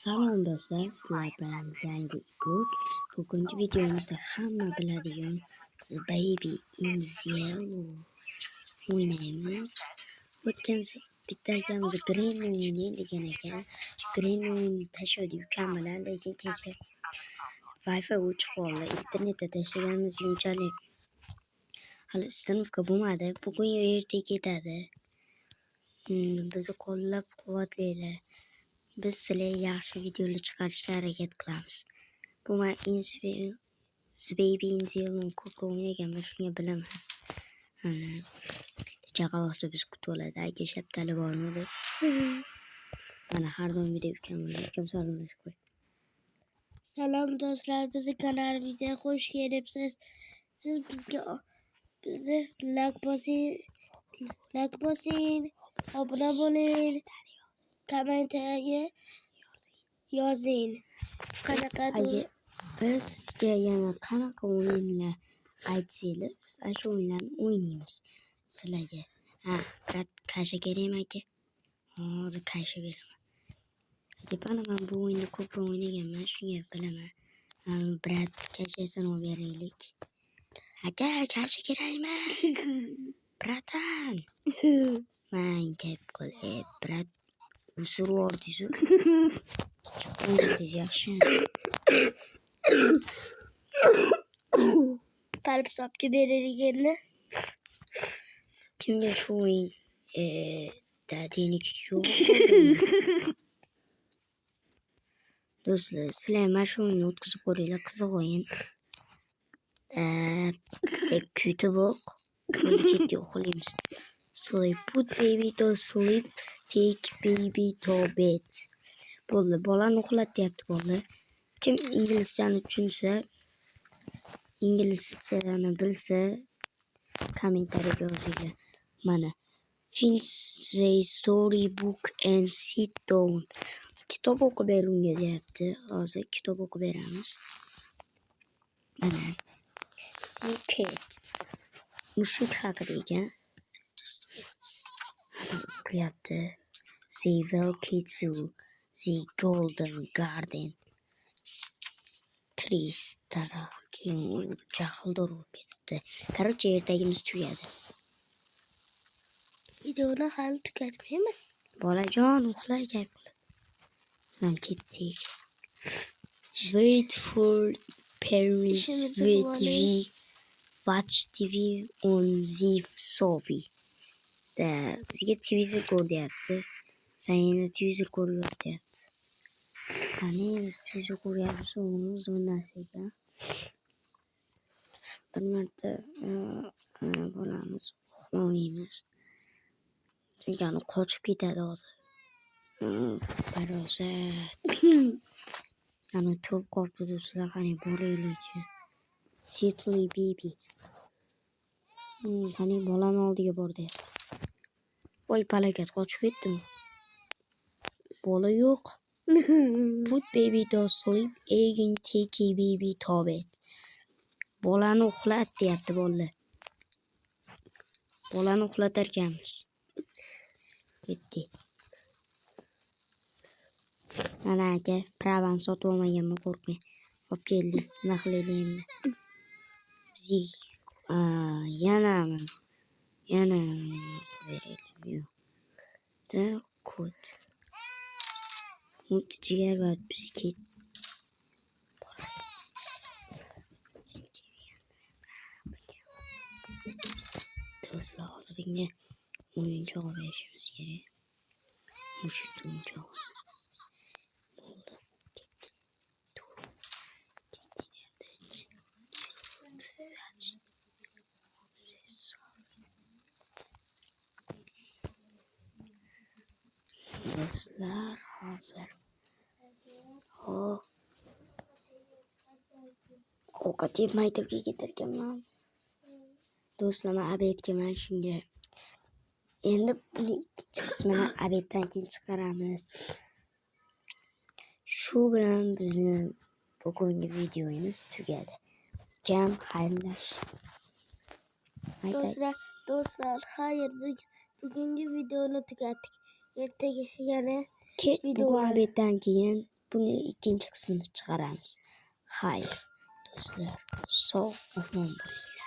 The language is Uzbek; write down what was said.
Salom do'stlar, sizlar bilan yangi Igor. Bugungi videomizda hamma biladigan The Baby in Yellow o'ynaymiz. O'tgan bitta akamizda Green o'ynaydi degan ekan. Green o'yinni tashladi ukamilar, lekin kecha Wi-Fi o'chib qoldi. Internetda tashlaganimiz unchalik hali sinfga bo'lmadi. Bugun yo ertaga ketadi. Bizni qo'llab-quvvatlaylar. Biz sizlarga yaxshi videolar chiqarishga harakat qilamiz. Bu men The Baby in Yellow ko'p o'ynaganman, shunga bilaman. Chaqaloqni biz kutib oladi. Aka shaptali bormi deb. Mana har doimgidek ukam salomlashib qo'y. Salom do'stlar, bizni kanalimizga xush kelibsiz. Siz bizni like bosing, obuna bo'ling, kommentariya yozing. Bizga yana qanaqa o'yinlar aytsanglar, biz shu o'yinlarni o'ynaymiz sizlarga. Kasha kerakmi aka? Hozir kasha beraman. Mana men bu o'yinni ko'proq o'ynaganman, shunga bilaman. Brat kashasini olib beraylik. Aka, kasha kerakmi? Bratan. Men gap qilib, brat usurib yubordiz-ku. O'yinimiz yaxshi. Palib sopga beradiganni. Kimga shu o'yin dadiniki yo'q. Do'stlar, sizlar mana shu o'yinni o'tkazib ko'ringlar, qiziq o'yin. Kutib o'q. Ketdi uxlaymiz. Sleep, put baby to sleep, take baby to bed. Bo'ldi, bolani uxlatyapti bo'ldi. Kim inglizchani tushunsa, inglizchani bilsa, kommentariyaga yozinglar. Mana finish the story book and sit down. Kitob o'qib beringlar deyapti. Hozir kitob o'qib beramiz. Mana Secret. Mushuk haqida ekan. O'qiyapti. The Velvet Zoo, The Golden Garden. Trees taraf. Keyin jahldor bo'lib ketibdi. Короче, ertagimiz tugadi. Videoni hali tugatmaymiz. Bolajon, uxlay gap qilib. Lan ketdik. Wait for parents watch TV on the sofa. Bizga televizor ko'r deyapti. Sen endi televizor ko'ryapti deyapti. Qani biz televizor ko'ryapmiz, o'g'limiz bu narsaga. Bir marta bolamiz uxlamaymiz. Chunki ani qochib ketadi hozir. Farosat. Ani turib qolibdi do'stlar, qani boraylikchi. Silly baby. Qani bolani oldiga bor deyapti. Voy palakat, qochib ketdim. Bola yo'q. Put baby to sleep, again take baby to bed. Bolani uxlat deyapti bola. Bolani uxlatar ekanmiz. Ketdi. Mana aka, pravani sotib olmaganman, qo'rqmang. Olib keldik. Nima qilaylik endi? Yana beraylik. Da kod. Jigar va biskit. Do'stlar, hozir bunga o'yinchoq berishimiz kerak. Mushuk o'yinchoq. Bo'ldi. Do'stlar, hozir ovqat yeb maktabga ketarkanman. Do'stlar, men obedga mana shunga. Endi buning ikkinchi qismini obeddan keyin chiqaramiz. Shu bilan bizni bugungi videomiz tugadi. Jam xayrlash. Do'stlar, xayr, bugungi videoni tugatdik. Ertaga yana video obeddan keyin buni ikkinchi qismini chiqaramiz. Xayr, do'stlar, sog' omon bo'linglar.